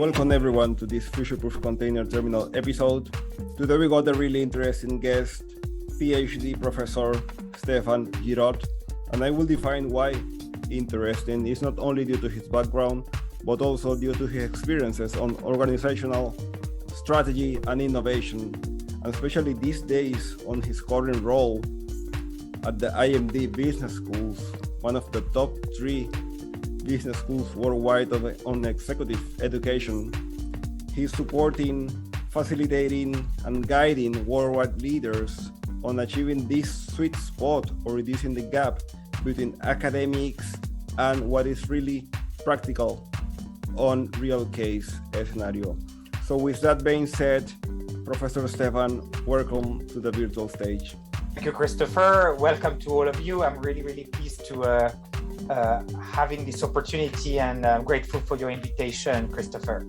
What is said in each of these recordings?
Welcome everyone to this future-proof container terminal episode. Today we got a really interesting guest, Ph.D. Professor Stéphane Girod, and I will define why interesting is not only due to his background, but also due to his experiences on organizational strategy and innovation, and especially these days on his current role at the IMD Business Schools, one of the top 3 business schools worldwide on executive education. He's supporting, facilitating, and guiding worldwide leaders on achieving this sweet spot or reducing the gap between academics and what is really practical on real case scenario. So with that being said, Professor Sthepane, welcome to the virtual stage. Thank you, Christopher. Welcome to all of you. I'm really pleased to having this opportunity, and I'm grateful for your invitation, Christopher.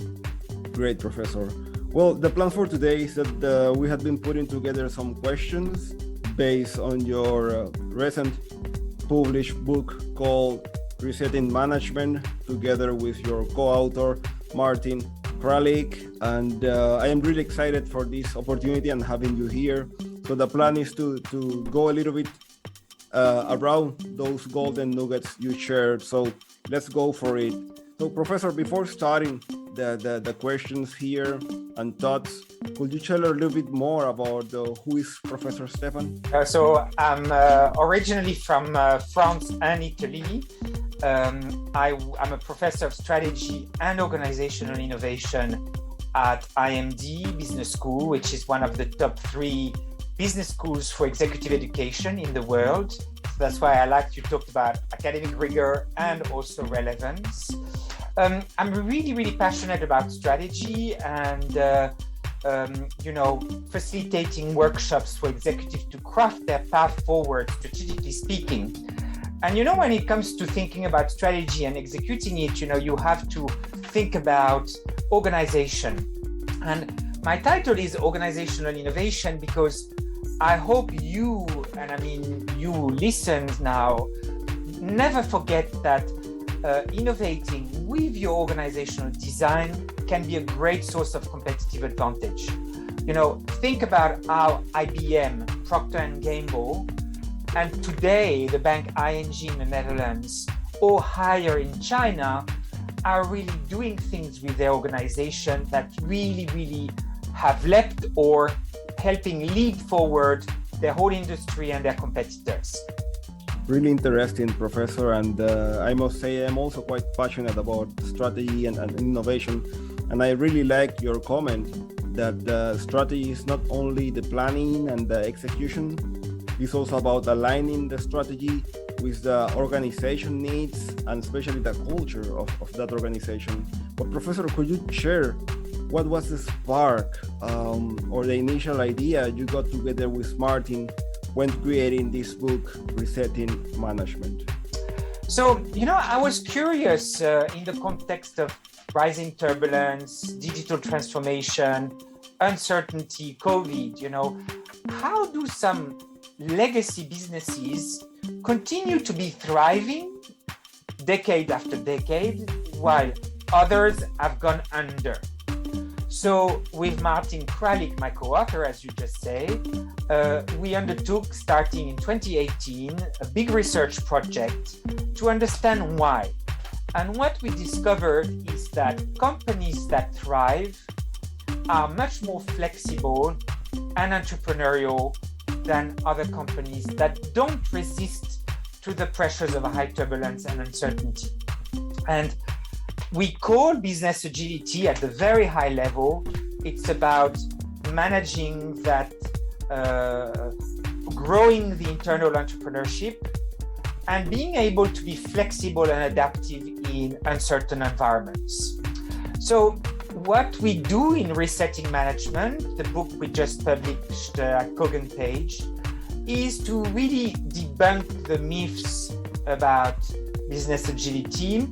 Great, Professor. Well, the plan for today is that we have been putting together some questions based on your recent published book called Resetting Management, together with your co-author, Martin Králik. And I am really excited for this opportunity and having you here. So the plan is to go a little bit around those golden nuggets you shared. So let's go for it. So Professor, before starting the questions here and thoughts, could you tell a little bit more about who is Professor Sthepane? So I'm originally from France and Italy. I'm a professor of strategy and organizational innovation at IMD Business School, which is one of the top 3 business schools for executive education in the world. So that's why I like to talk about academic rigor and also relevance. I'm really passionate about strategy and facilitating workshops for executives to craft their path forward, strategically speaking. And when it comes to thinking about strategy and executing it, you have to think about organization. And my title is Organizational Innovation because I hope you listeners now, never forget that innovating with your organizational design can be a great source of competitive advantage. Think about how IBM, Procter & Gamble, and today the bank ING in the Netherlands or Haier in China are really doing things with their organization that really have leapt or helping lead forward their whole industry and their competitors. Really interesting, Professor, and I must say I'm also quite passionate about strategy and innovation, and I really like your comment that the strategy is not only the planning and the execution, it's also about aligning the strategy with the organization needs and especially the culture of that organization. But Professor, could you share what was the spark or the initial idea you got together with Martin when creating this book, Resetting Management? So, I was curious in the context of rising turbulence, digital transformation, uncertainty, COVID, how do some legacy businesses continue to be thriving decade after decade while others have gone under? So with Martin Králik, my co-author, as you just said, we undertook, starting in 2018, a big research project to understand why. And what we discovered is that companies that thrive are much more flexible and entrepreneurial than other companies that don't resist to the pressures of a high turbulence and uncertainty. And we call business agility at the very high level. It's about managing that, growing the internal entrepreneurship and being able to be flexible and adaptive in uncertain environments. So what we do in Resetting Management, the book we just published at Kogan Page, is to really debunk the myths about business agility,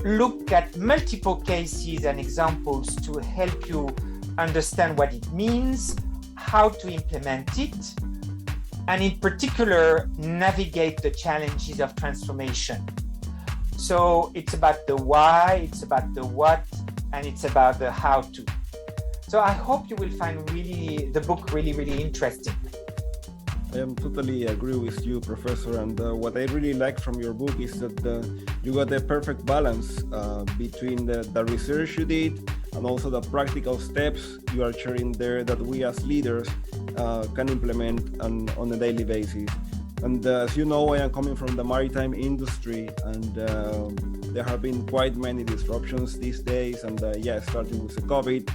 look at multiple cases and examples to help you understand what it means, how to implement it, and in particular, navigate the challenges of transformation. So it's about the why, it's about the what, and it's about the how to. So I hope you will find the book really interesting. I am totally agree with you, Professor. And what I really like from your book is that you got the perfect balance between the research you did and also the practical steps you are sharing there that we as leaders can implement on a daily basis. And as you know, I am coming from the maritime industry, and there have been quite many disruptions these days, and starting with the COVID,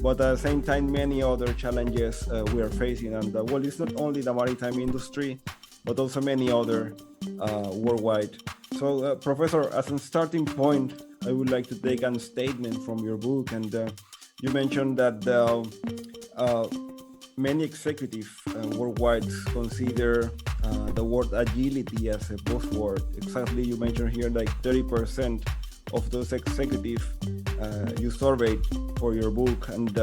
but at the same time, many other challenges we are facing. And well, it's not only the maritime industry, but also many other worldwide. So, Professor, as a starting point, I would like to take a statement from your book, and you mentioned that many executives worldwide consider the word agility as a buzzword. Exactly, you mentioned here like 30% of those executives you surveyed for your book. And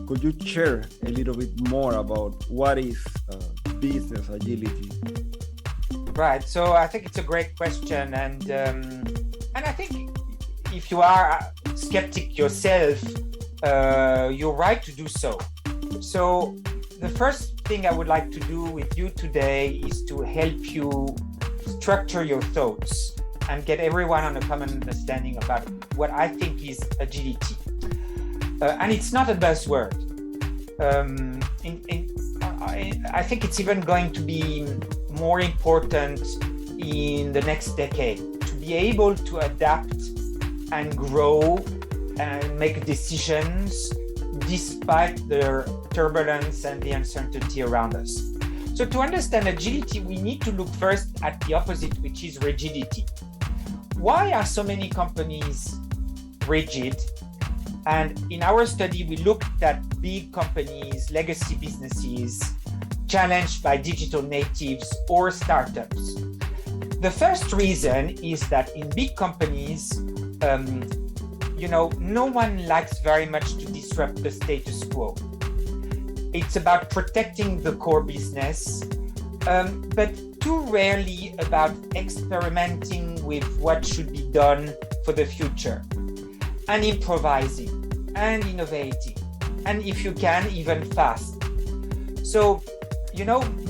could you share a little bit more about what is business agility? Right. So I think it's a great question, and I think if you are a skeptic yourself, you're right to do so. So the first thing I would like to do with you today is to help you structure your thoughts and get everyone on a common understanding about what I think is agility. And it's not a buzzword. I think it's even going to be more important in the next decade to be able to adapt and grow and make decisions despite the turbulence and the uncertainty around us. So to understand agility, we need to look first at the opposite, which is rigidity. Why are so many companies rigid? And in our study, we looked at big companies, legacy businesses, challenged by digital natives or startups. The first reason is that in big companies, no one likes very much to disrupt the status quo. It's about protecting the core business, but too rarely about experimenting with what should be done for the future, and improvising and innovating, and if you can, even fast. So,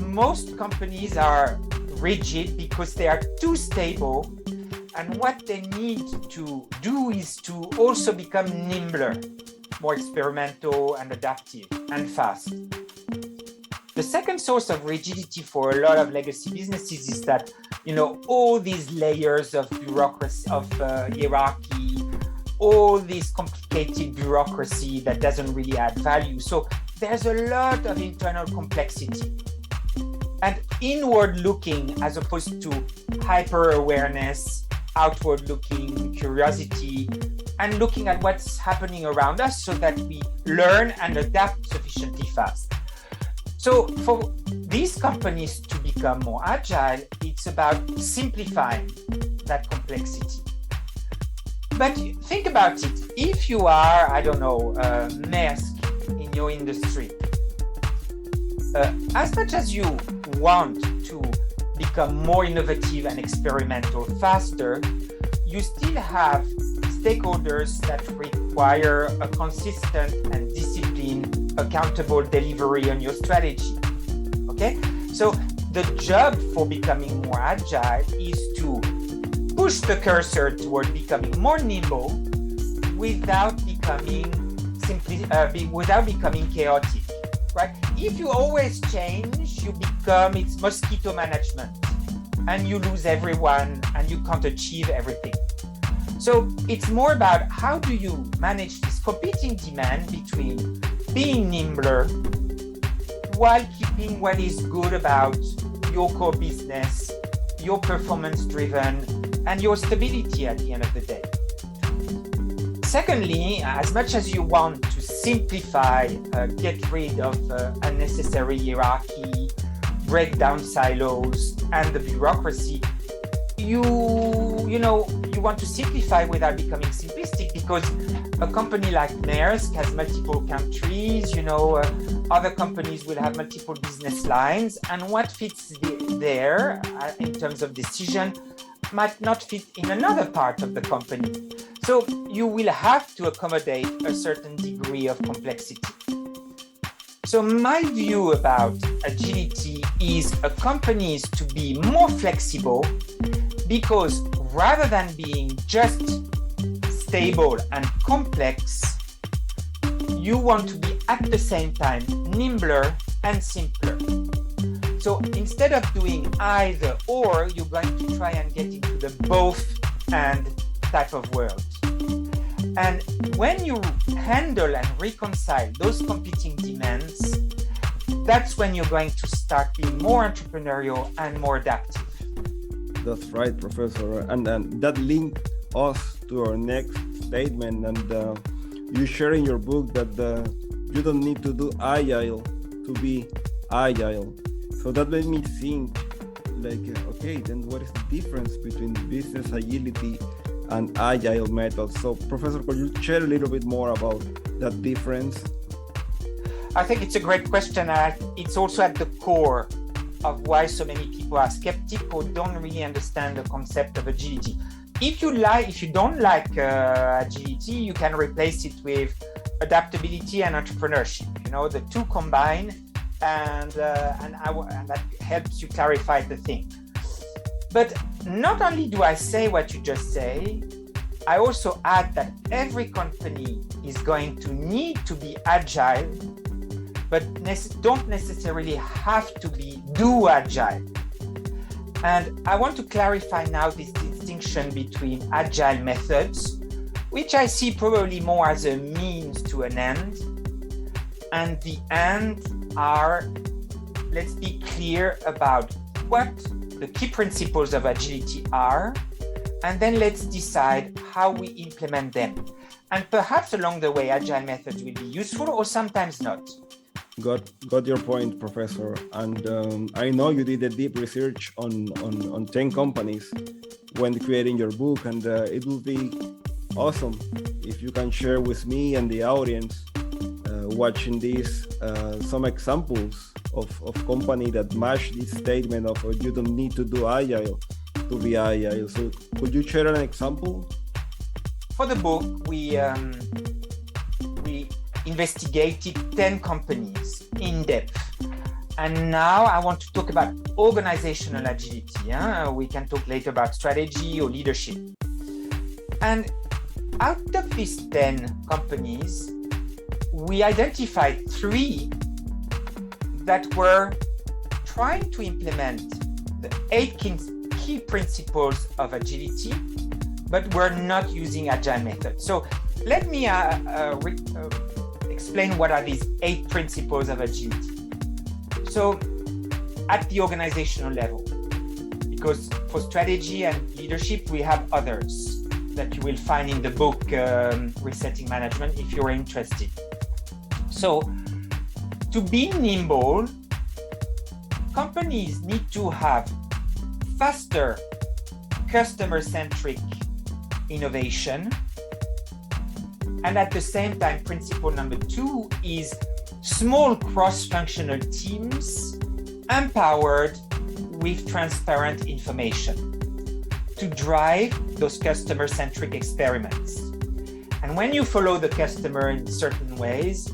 most companies are rigid because they are too stable. And what they need to do is to also become nimbler, more experimental and adaptive and fast. The second source of rigidity for a lot of legacy businesses is that, all these layers of bureaucracy, of hierarchy, all this complicated bureaucracy that doesn't really add value. So there's a lot of internal complexity. And inward looking as opposed to hyper awareness, outward looking curiosity, and looking at what's happening around us so that we learn and adapt sufficiently fast. So for these companies to become more agile, it's about simplifying that complexity. But think about it. If you are, Maersk in your industry, as much as you want to become more innovative and experimental faster, you still have stakeholders that require a consistent and disciplined, accountable delivery on your strategy. Okay? So the job for becoming more agile is to push the cursor toward becoming more nimble without becoming chaotic. Right? If you always change, you become its mosquito management, and you lose everyone and you can't achieve everything. So it's more about how do you manage this competing demand between being nimbler while keeping what is good about your core business, your performance driven, and your stability at the end of the day. Secondly, as much as you want to simplify, get rid of unnecessary hierarchy, break down silos and the bureaucracy, you want to simplify without becoming simplistic, because a company like Maersk has multiple countries, other companies will have multiple business lines, and what fits there in terms of decision might not fit in another part of the company. So you will have to accommodate a certain degree of complexity. So my view about agility is a company is to be more flexible, because rather than being just stable and complex, you want to be at the same time nimbler and simpler. So instead of doing either or, you're going to try and get into the both and type of world. And when you handle and reconcile those competing demands, that's when you're going to start being more entrepreneurial and more adaptive. That's right, Professor. And that linked us to our next statement. And you share in your book that you don't need to do Agile to be agile. So that made me think, like, okay, then what is the difference between business agility and agile methods? So, Professor, could you share a little bit more about that difference? I think it's a great question. It's also at the core of why so many people are skeptic or don't really understand the concept of agility. If you don't like agility, you can replace it with adaptability and entrepreneurship. You know, the two combine, and that helps you clarify the thing. But not only do I say what you just say, I also add that every company is going to need to be agile, but don't necessarily have to do agile. And I want to clarify now this distinction between agile methods, which I see probably more as a means to an end, and the end are, let's be clear about what the key principles of agility are, and then let's decide how we implement them. And perhaps along the way, agile methods will be useful or sometimes not. Got your point, Professor. And I know you did a deep research on 10 companies when creating your book, and it will be awesome if you can share with me and the audience watching this some examples of company that match this statement of you don't need to do agile to be agile. So could you share an example? For the book, we investigated 10 companies in depth. And now I want to talk about organizational agility. We can talk later about strategy or leadership. And out of these 10 companies, we identified 3 that were trying to implement the 8 key principles of agility, but were not using agile methods. So let me explain what are these 8 principles of agility. So at the organizational level, because for strategy and leadership, we have others that you will find in the book, Resetting Management, if you're interested. So to be nimble, companies need to have faster, customer-centric innovation. And at the same time, principle number 2 is small cross-functional teams empowered with transparent information to drive those customer-centric experiments. And when you follow the customer in certain ways,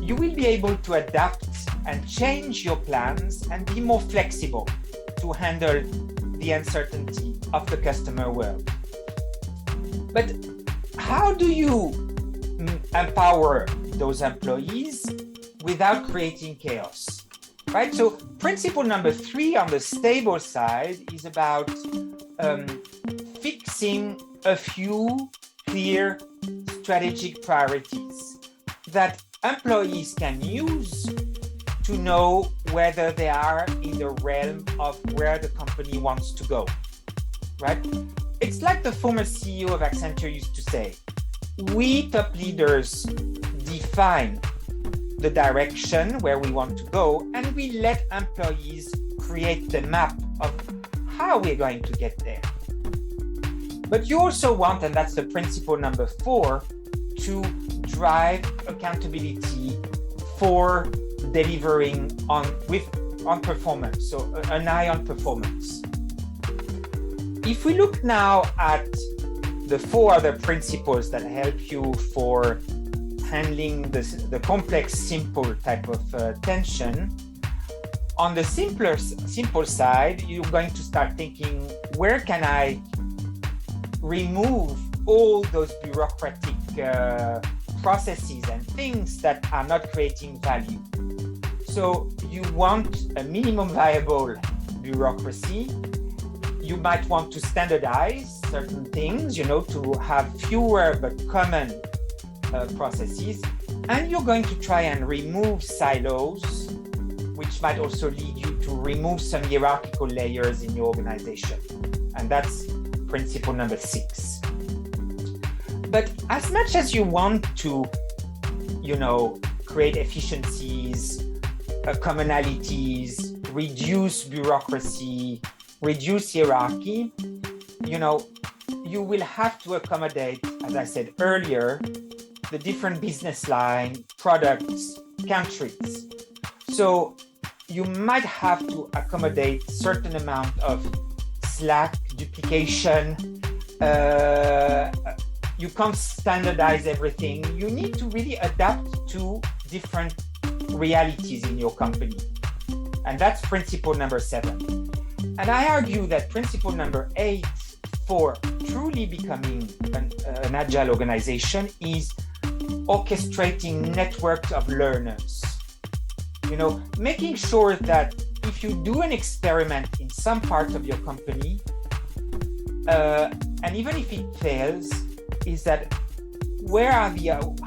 you will be able to adapt and change your plans and be more flexible to handle the uncertainty of the customer world. But how do you empower those employees without creating chaos, right? So principle number 3 on the stable side is about fixing a few clear strategic priorities that employees can use to know whether they are in the realm of where the company wants to go, right? It's like the former CEO of Accenture used to say, we top leaders define the direction where we want to go, and we let employees create the map of how we're going to get there. But you also want, and that's the principle number 4, to drive accountability for delivering on performance, so an eye on performance. If we look now at the 4 other principles that help you for handling the complex, simple type of tension. On the simple side, you're going to start thinking, where can I remove all those bureaucratic processes and things that are not creating value? So you want a minimum viable bureaucracy. You might want to standardize certain things, to have fewer but common processes. And you're going to try and remove silos, which might also lead you to remove some hierarchical layers in your organization. And that's principle number 6. But as much as you want to, create efficiencies, commonalities, reduce bureaucracy, reduce hierarchy, you will have to accommodate, as I said earlier, the different business line, products, countries. So you might have to accommodate certain amount of slack, duplication. You can't standardize everything. You need to really adapt to different realities in your company. And that's principle number 7. And I argue that principle number 8 for truly becoming an agile organization is orchestrating networks of learners. Making sure that if you do an experiment in some part of your company, and even if it fails, is that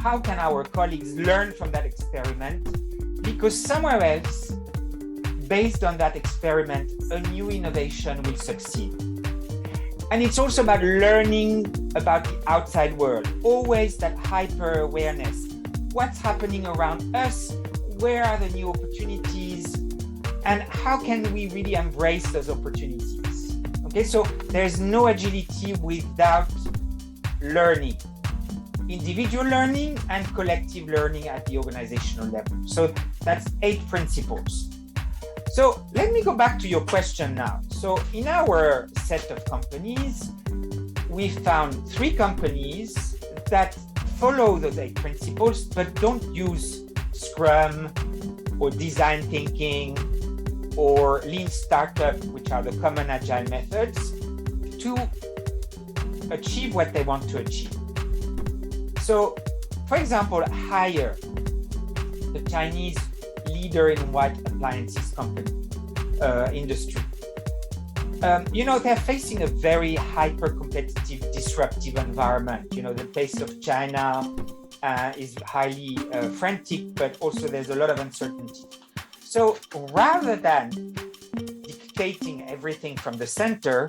how can our colleagues learn from that experiment? Because somewhere else, based on that experiment, a new innovation will succeed. And it's also about learning about the outside world, always that hyper awareness. What's happening around us? Where are the new opportunities? And how can we really embrace those opportunities? Okay, so there's no agility without learning, individual learning and collective learning at the organizational level. So that's 8 principles. So let me go back to your question now. So in our set of companies, we found 3 companies that follow those 8 principles, but don't use Scrum or design thinking or lean startup, which are the common agile methods, to achieve what they want to achieve. So, for example, Haier, the Chinese leader in white appliances company industry. They're facing a very hyper-competitive, disruptive environment. The pace of China is highly frantic, but also there's a lot of uncertainty. So rather than dictating everything from the center,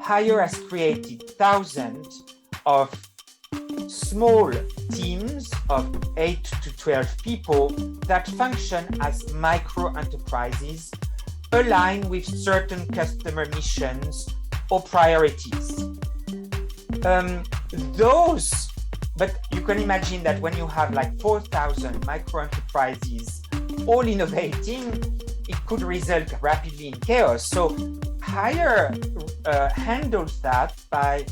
Haier has created thousands of small teams of 8 to 12 people that function as micro enterprises aligned with certain customer missions or priorities. But you can imagine that when you have like 4,000 micro enterprises all innovating, it could result rapidly in chaos. So Haier handles that by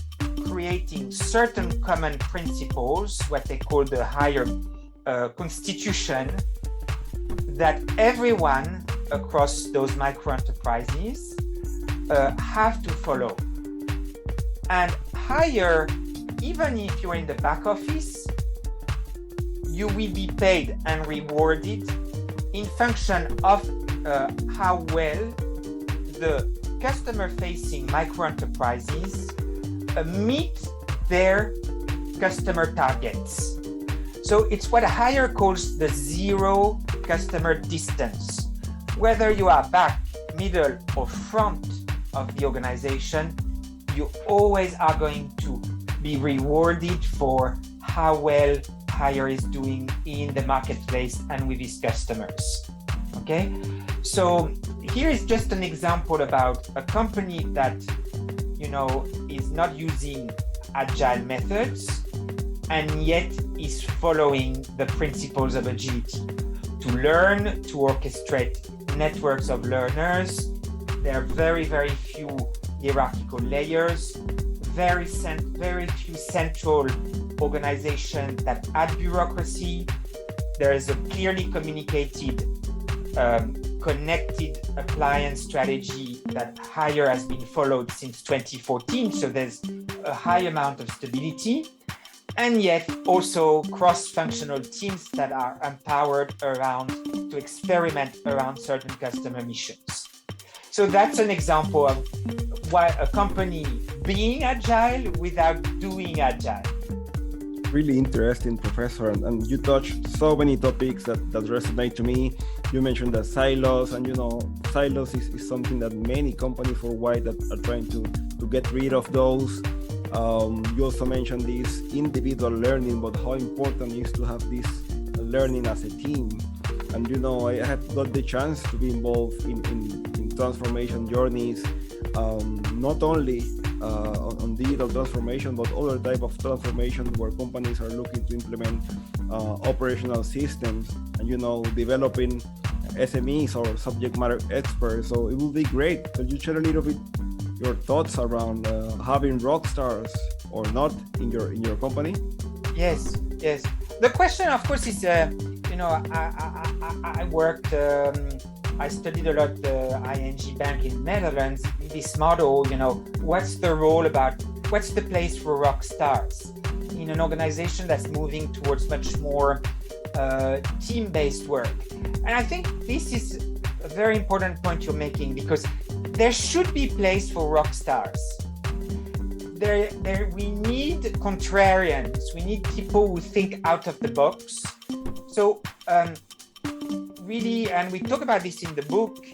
creating certain common principles, what they call the Haier constitution, that everyone across those micro enterprises have to follow. And Haier, even if you're in the back office, you will be paid and rewarded in function of how well the customer-facing micro enterprises meet their customer targets. So it's what Haier calls the zero customer distance. Whether you are back, middle, or front of the organization, you always are going to be rewarded for how well Haier is doing in the marketplace and with his customers. Okay, so here is just an example about a company that is not using agile methods and yet is following the principles of agility to learn, to orchestrate networks of learners. There are very, very few hierarchical layers, very few central organizations that add bureaucracy. There is a clearly communicated, connected appliance strategy that higher has been followed since 2014. So there's a high amount of stability, and yet also cross-functional teams that are empowered to experiment around certain customer missions. So that's an example of why a company being agile without doing agile. Really interesting, Professor, and you touched so many topics that resonate to me. You mentioned the silos, and silos is something that many companies worldwide that are trying to get rid of those. You also mentioned this individual learning, but how important it is to have this learning as a team. And I have got the chance to be involved in transformation journeys, not only on digital transformation, but other type of transformation where companies are looking to implement operational systems and developing SMEs or subject matter experts. So it will be great. Could you share a little bit your thoughts around having rock stars or not in your company? Yes. The question, of course, is I worked. I studied a lot the ING Bank in Netherlands. This model, what's the place for rock stars in an organization that's moving towards much more team-based work? And I think this is a very important point you're making, because there should be place for rock stars. We need contrarians. We need people who think out of the box. So really, and we talk about this in the book,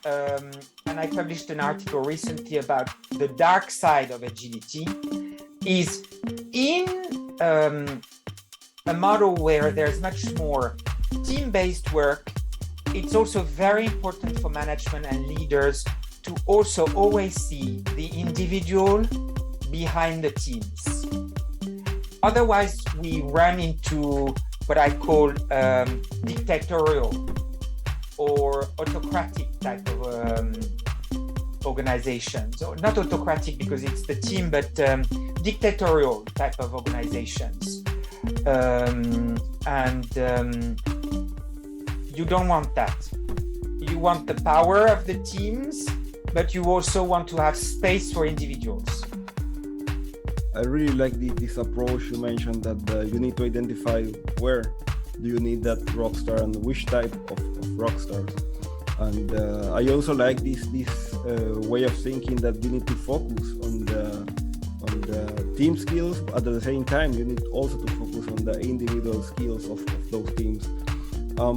and I published an article recently about the dark side of agility, is in a model where there's much more team-based work. It's also very important for management and leaders to also always see the individual behind the teams. Otherwise, we run into what I call dictatorial or autocratic type of organizations. Or not autocratic because it's the team, but dictatorial type of organizations. You don't want that. You want the power of the teams, but you also want to have space for individuals. I really like this approach you mentioned, that you need to identify where do you need that rock star and which type of rock stars. And I also like this way of thinking that you need to focus on the team skills, but at the same time you need also to focus on the individual skills of those teams.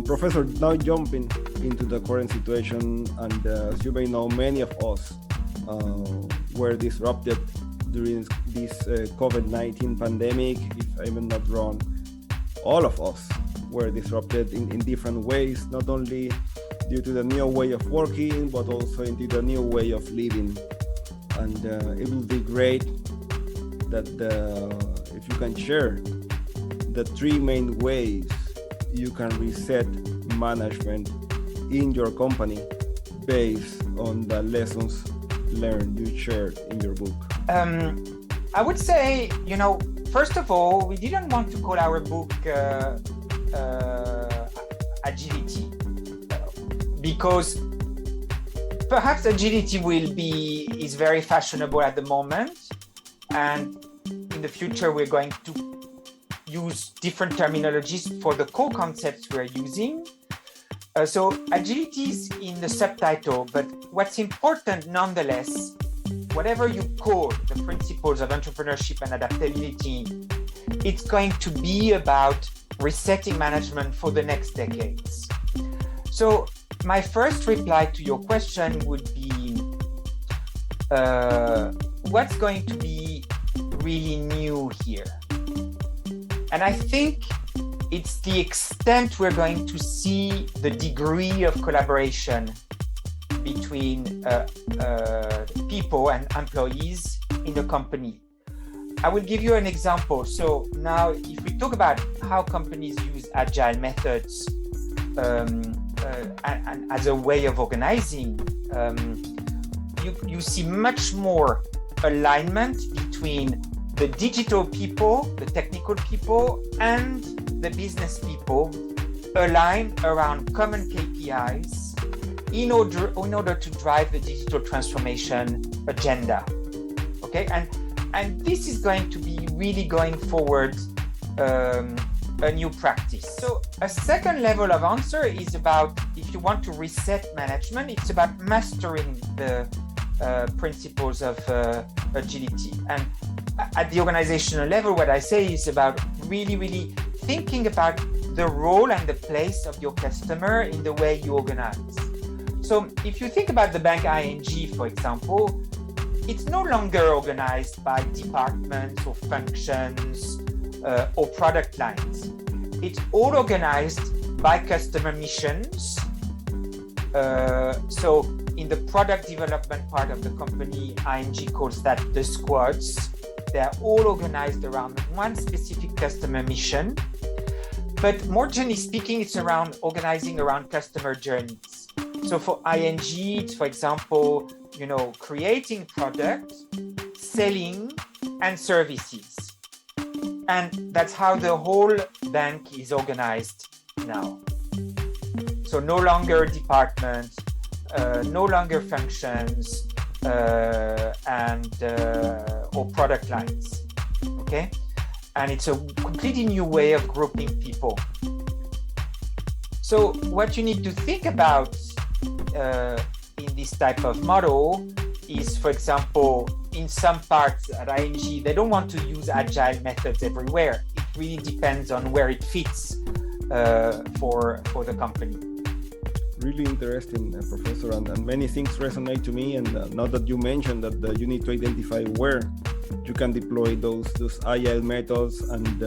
Professor, now jumping into the current situation, and as you may know, many of us were disrupted during this COVID-19 pandemic. If I'm not wrong, all of us were disrupted in different ways, not only due to the new way of working, but also into the new way of living. And it will be great that if you can share the three main ways you can reset management in your company based on the lessons learned you shared in your book. I would say, first of all, we didn't want to call our book Agility, because perhaps agility is very fashionable at the moment, and in the future we're going to use different terminologies for the core concepts we're using. So agility is in the subtitle, but what's important nonetheless, whatever you call the principles of entrepreneurship and adaptability, it's going to be about resetting management for the next decades. So my first reply to your question would be, what's going to be really new here? And I think it's the extent we're going to see the degree of collaboration between people and employees in the company. I will give you an example. So now, if we talk about how companies use agile methods and as a way of organizing, you see much more alignment between between the digital people, the technical people, and the business people aligned around common KPIs in order to drive the digital transformation agenda. Okay, and this is going to be really going forward a new practice. So a second level of answer is about, if you want to reset management, it's about mastering the principles of agility. And at the organizational level, what I say is about really thinking about the role and the place of your customer in the way you organize. So if you think about the bank ING, for example, it's no longer organized by departments or functions or product lines. It's all organized by customer missions. So in the product development part of the company, ING calls that the squads. They're all organized around one specific customer mission. But more generally speaking, it's around organizing around customer journeys. So for ING, it's, for example, creating products, selling, and services. And that's how the whole bank is organized now. So no longer departments, no longer functions, or product lines. Okay, and it's a completely new way of grouping people. So what you need to think about in this type of model is, for example, in some parts at ING, they don't want to use agile methods everywhere. It really depends on where it fits for the company. Really interesting, Professor, and many things resonate to me. And now that you mentioned that you need to identify where you can deploy those agile methods and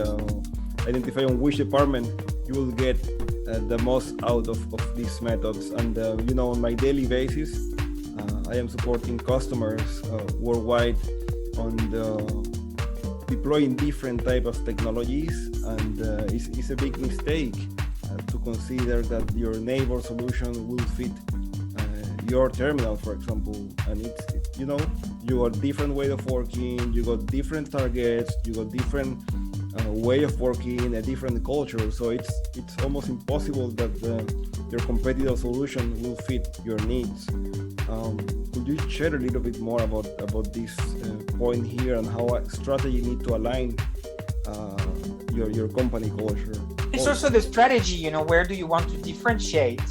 identify on which department you will get the most out of these methods. And on my daily basis, I am supporting customers worldwide on deploying different type of technologies, and it's a big mistake to consider that your neighbor solution will fit your terminal, for example. And it's you got different way of working, you got different targets, you got different way of working, a different culture. So it's almost impossible that your competitor solution will fit your needs. Could you share a little bit more about this point here and how a strategy need to align your company culture? It's also the strategy, where do you want to differentiate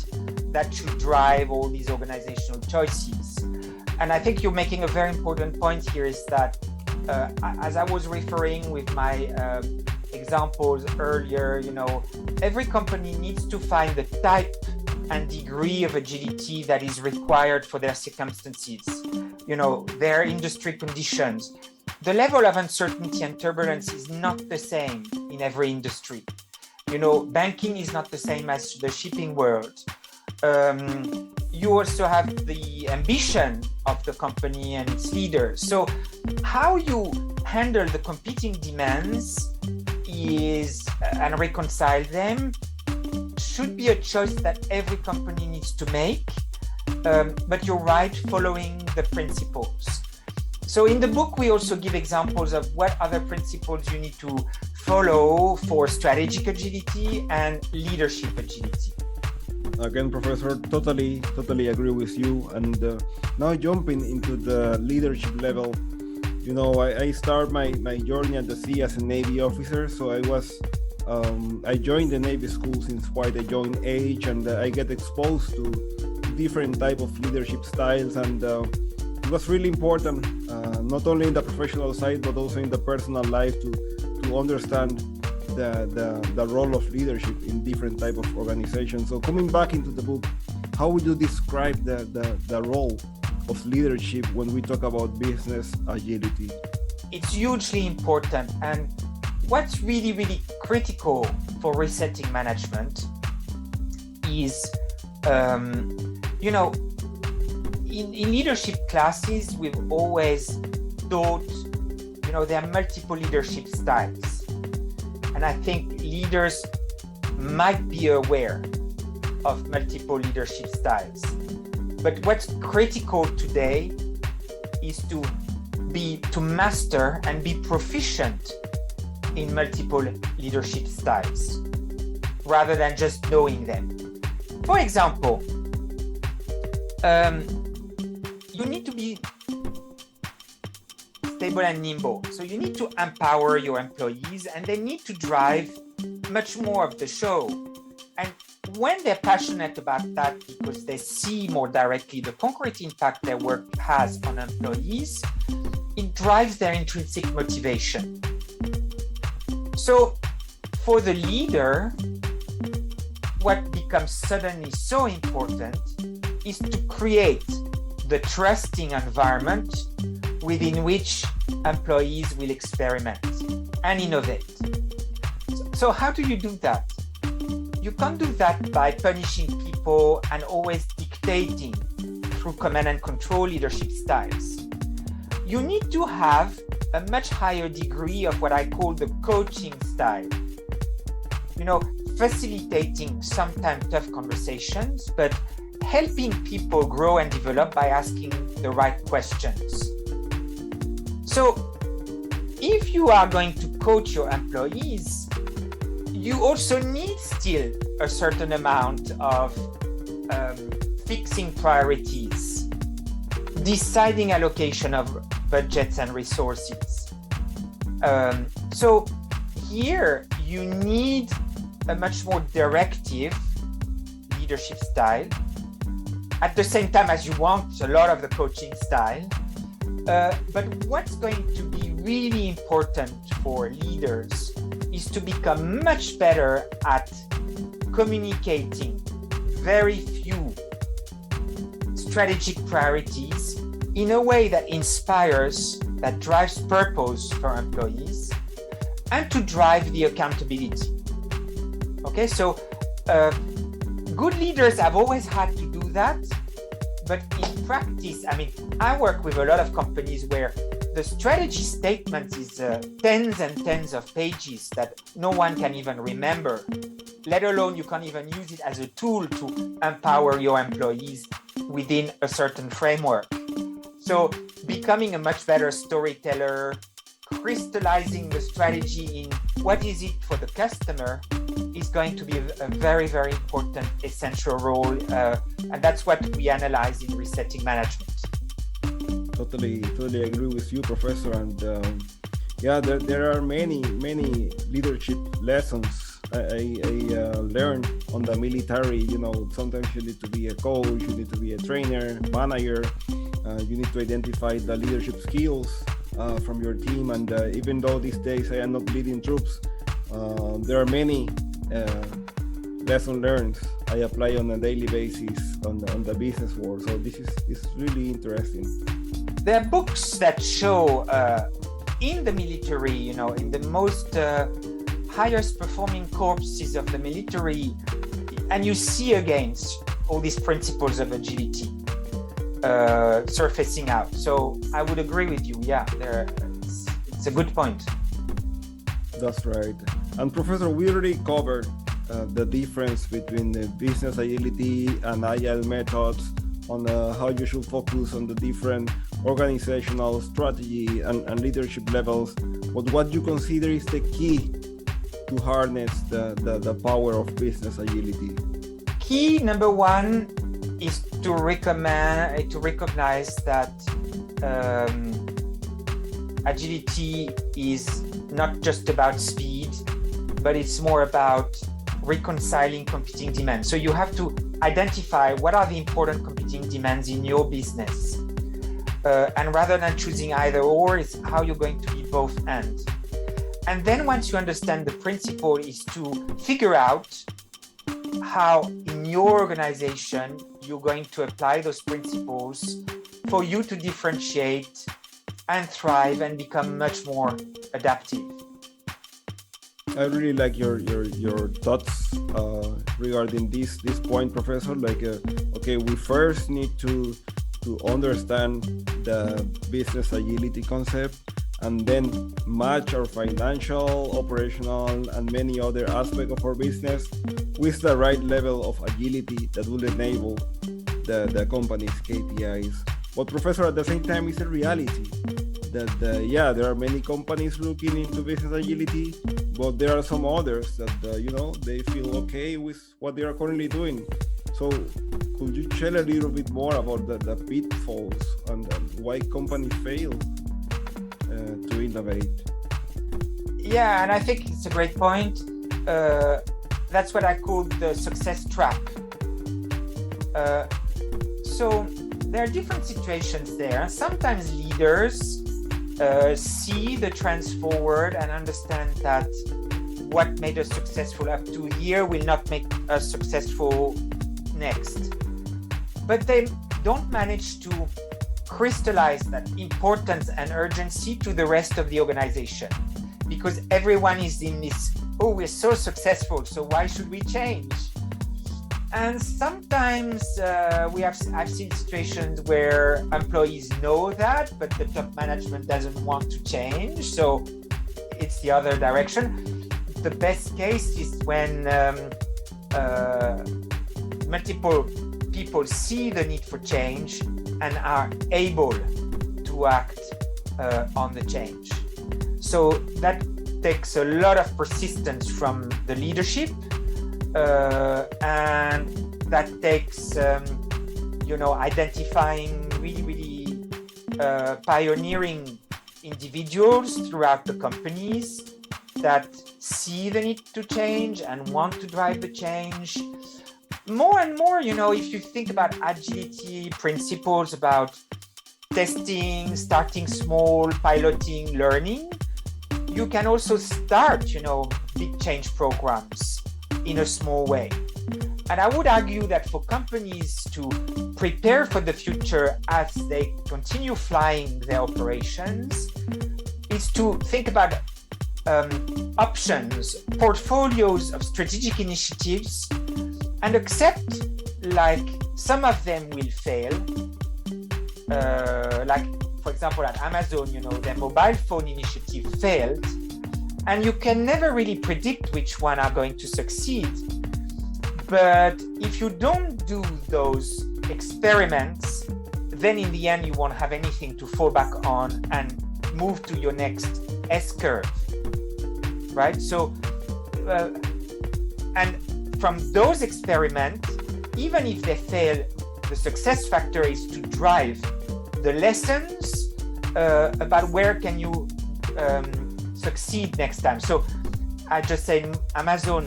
that should drive all these organizational choices. And I think you're making a very important point here is that, as I was referring with my examples earlier, every company needs to find the type and degree of agility that is required for their circumstances, their industry conditions. The level of uncertainty and turbulence is not the same in every industry. Banking is not the same as the shipping world. You also have the ambition of the company and its leaders. So how you handle the competing demands and reconcile them should be a choice that every company needs to make. But you're right, following the principles. So in the book, we also give examples of what other principles you need to follow for strategic agility and leadership agility. Again, Professor, totally agree with you. And now jumping into the leadership level, I start my journey at the sea as a Navy officer. So I joined the Navy school since quite a young age, and I get exposed to different type of leadership styles. And it was really important, not only in the professional side, but also in the personal life to understand the role of leadership in different type of organizations. So coming back into the book, how would you describe the role of leadership when we talk about business agility? It's hugely important. And what's really critical for resetting management is, in leadership classes, we've always thought, there are multiple leadership styles. And I think leaders might be aware of multiple leadership styles. But what's critical today is to to master and be proficient in multiple leadership styles rather than just knowing them. For example, you need to be stable and nimble. So you need to empower your employees and they need to drive much more of the show. And when they're passionate about that because they see more directly the concrete impact their work has on employees, it drives their intrinsic motivation. So for the leader, what becomes suddenly so important is to create the trusting environment within which employees will experiment and innovate. So how do you do that? You can't do that by punishing people and always dictating through command and control leadership styles. You need to have a much higher degree of what I call the coaching style. Facilitating sometimes tough conversations, but helping people grow and develop by asking the right questions. So if you are going to coach your employees, you also need still a certain amount of fixing priorities, deciding allocation of budgets and resources. So here you need a much more directive leadership style at the same time as you want a lot of the coaching style. But what's going to be really important for leaders is to become much better at communicating very few strategic priorities in a way that inspires, that drives purpose for employees, and to drive the accountability. Okay, so good leaders have always had to do that, but in practice, I work with a lot of companies where the strategy statement is tens and tens of pages that no one can even remember, let alone you can't even use it as a tool to empower your employees within a certain framework. So becoming a much better storyteller, crystallizing the strategy in what is it for the customer is going to be a very, very important, essential role. And that's what we analyze in resetting management. Totally agree with you, Professor. And there are many leadership lessons I learned on the military. Sometimes you need to be a coach, you need to be a trainer, manager. You need to identify the leadership skills from your team. And even though these days I am not leading troops, there are many lessons learned I apply on a daily basis on the business world. So this is really interesting. There are books that show in the military, in the most highest performing corpses of the military, and you see against all these principles of agility surfacing out. So I would agree with you. Yeah, it's a good point. That's right. And Professor, we already covered the difference between the business agility and agile methods, on how you should focus on the different organizational strategy and leadership levels. But what you consider is the key to harness the power of business agility? Key number one is to recognize that agility is not just about speed, but it's more about reconciling competing demands. So you have to identify what are the important competing demands in your business. And rather than choosing either or, it's how you're going to be both and. And then once you understand the principle, is to figure out how in your organization you're going to apply those principles for you to differentiate and thrive and become much more adaptive. I really like your thoughts regarding this point, Professor. Okay, we first need to understand the business agility concept, and then match our financial, operational, and many other aspects of our business with the right level of agility that will enable the company's KPIs. But Professor, at the same time, it's a reality that yeah, there are many companies looking into business agility, but there are some others that they feel okay with what they are currently doing. So could you share a little bit more about the pitfalls and why companies fail to innovate? Yeah, and I think it's a great point. That's what I call the success trap. So there are different situations there. Sometimes leaders see the trends forward and understand that what made us successful up to here will not make us successful next. But they don't manage to crystallize that importance and urgency to the rest of the organization, because everyone is in this, oh, we're so successful, so why should we change? And sometimes I've seen situations where employees know that, but the top management doesn't want to change, so it's the other direction. The best case is when multiple people see the need for change and are able to act on the change. So that takes a lot of persistence from the leadership, and that takes identifying really pioneering individuals throughout the companies that see the need to change and want to drive the change. More and more, if you think about agility principles, about testing, starting small, piloting, learning, you can also start, big change programs in a small way. And I would argue that for companies to prepare for the future as they continue flying their operations is to think about options, portfolios of strategic initiatives, and accept like some of them will fail. Like, for example, at Amazon, their mobile phone initiative failed, and you can never really predict which one are going to succeed. But if you don't do those experiments, then in the end, you won't have anything to fall back on and move to your next S-curve, right? So, and from those experiments, even if they fail, the success factor is to drive the lessons about where can you succeed next time. So I just said Amazon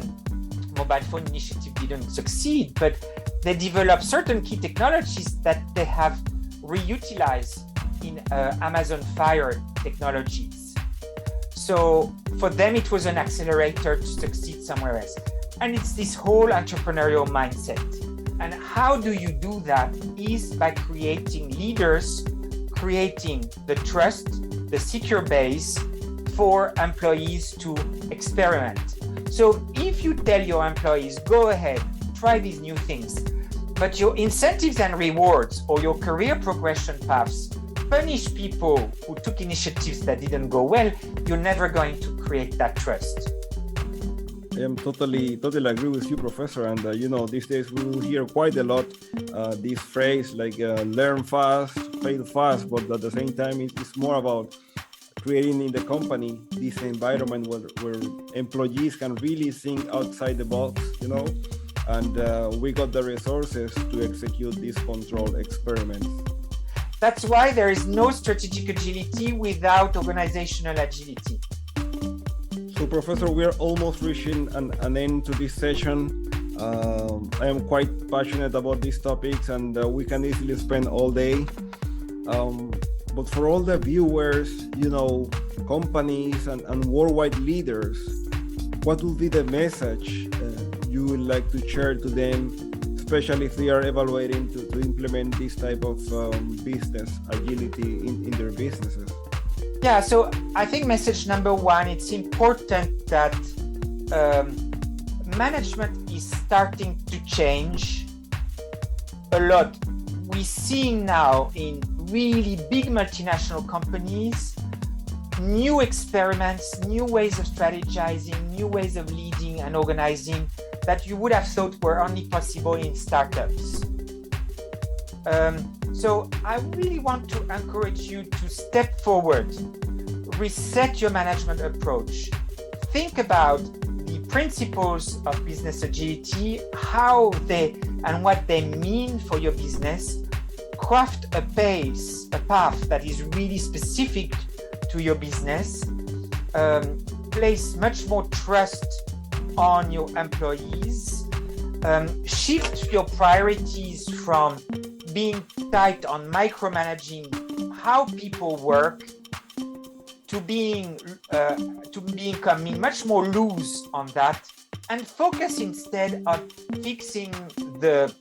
mobile phone initiative didn't succeed, but they developed certain key technologies that they have reutilized in Amazon Fire technologies. So for them, it was an accelerator to succeed somewhere else. And it's this whole entrepreneurial mindset. And how do you do that is by creating leaders, creating the trust, the secure base for employees to experiment. So if you tell your employees, go ahead, try these new things, but your incentives and rewards or your career progression paths punish people who took initiatives that didn't go well, you're never going to create that trust. I am totally agree with you, Professor. And these days we will hear quite a lot this phrase like learn fast, fail fast, but at the same time it's more about creating in the company this environment where employees can really think outside the box, and we got the resources to execute these controlled experiments. That's why there is no strategic agility without organizational agility. So, Professor, we are almost reaching an end to this session. I am quite passionate about these topics, and we can easily spend all day. But for all the viewers, companies and worldwide leaders, what will be the message you would like to share to them, especially if they are evaluating to implement this type of business agility in their businesses? Yeah, so I think message number one, it's important that management is starting to change a lot. We're seeing now in really big multinational companies, new experiments, new ways of strategizing, new ways of leading and organizing that you would have thought were only possible in startups. So I really want to encourage you to step forward, reset your management approach, think about the principles of business agility, how they and what they mean for your business, craft a path that is really specific to your business, place much more trust on your employees, shift your priorities from being tight on micromanaging how people work to becoming much more loose on that, and focus instead on fixing the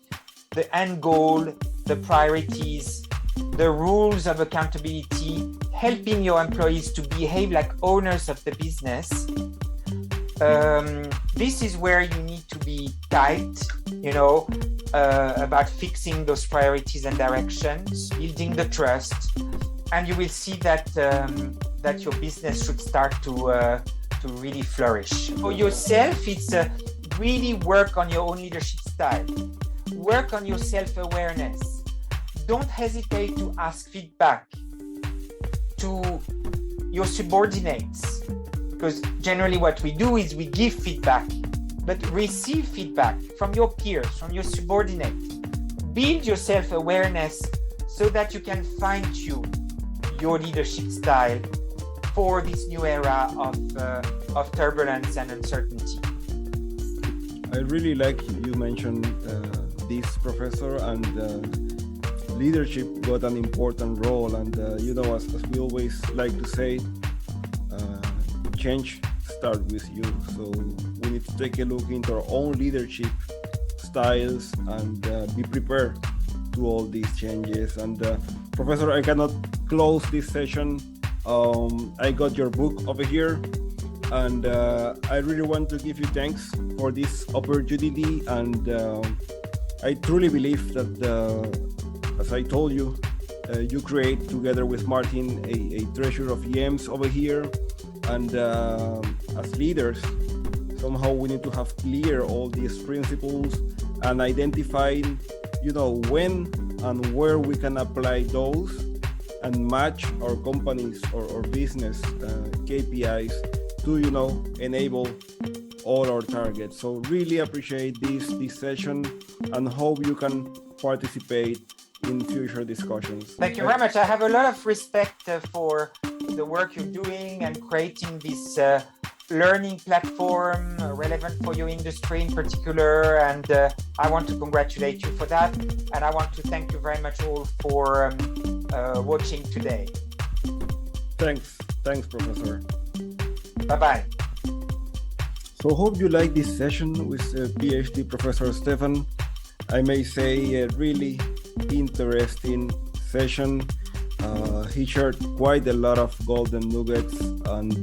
end goal, the priorities, the rules of accountability, helping your employees to behave like owners of the business. This is where you need to be tight, about fixing those priorities and directions, building the trust, and you will see that your business should start to really flourish. For yourself, it's really work on your own leadership style, work on your self-awareness. Don't hesitate to ask feedback to your subordinates, because generally what we do is we give feedback, but receive feedback from your peers, from your subordinates. Build your self-awareness so that you can fine-tune your leadership style for this new era of turbulence and uncertainty. I really like you mentioned this, Professor, and leadership got an important role. And as we always like to say, change starts with you. So we need to take a look into our own leadership styles and be prepared to all these changes. And Professor, I cannot close this session. I got your book over here, and I really want to give you thanks for this opportunity. And I truly believe that, as I told you, you create together with Martin a treasure of gems over here. And as leaders, somehow we need to have clear all these principles and identify, when and where we can apply those and match our companies or business KPIs to, enable all our targets. So really appreciate this session and hope you can participate in future discussions. Thank you very much. I have a lot of respect for the work you're doing and creating this learning platform relevant for your industry in particular. And I want to congratulate you for that. And I want to thank you very much all for watching today. Thanks, Professor. Bye-bye. So hope you like this session with PhD Professor Stephane. I may say a really interesting session. He shared quite a lot of golden nuggets, and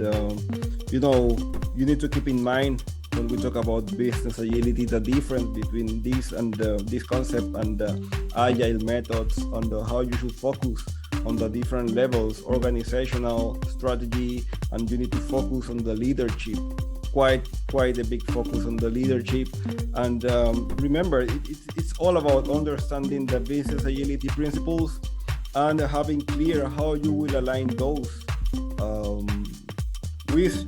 you need to keep in mind when we talk about business agility, the difference between this and this concept and agile methods, on how you should focus on the different levels, organizational, strategy, and you need to focus on the leadership. Quite a big focus on the leadership. And remember, it's all about understanding the business agility principles and having clear how you will align those with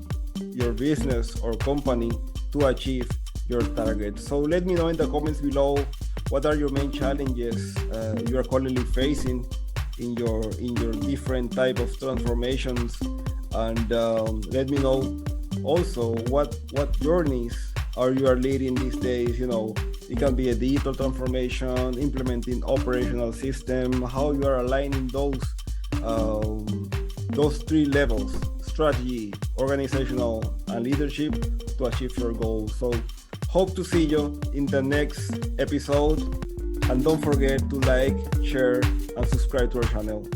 your business or company to achieve your targets. So let me know in the comments below what are your main challenges you are currently facing in your different type of transformations, and let me know also what journeys are you leading these days. It can be a digital transformation, implementing operational system, how you are aligning those three levels: strategy, organizational, and leadership to achieve your goals. So hope to see you in the next episode, and don't forget to like, share, and subscribe to our channel.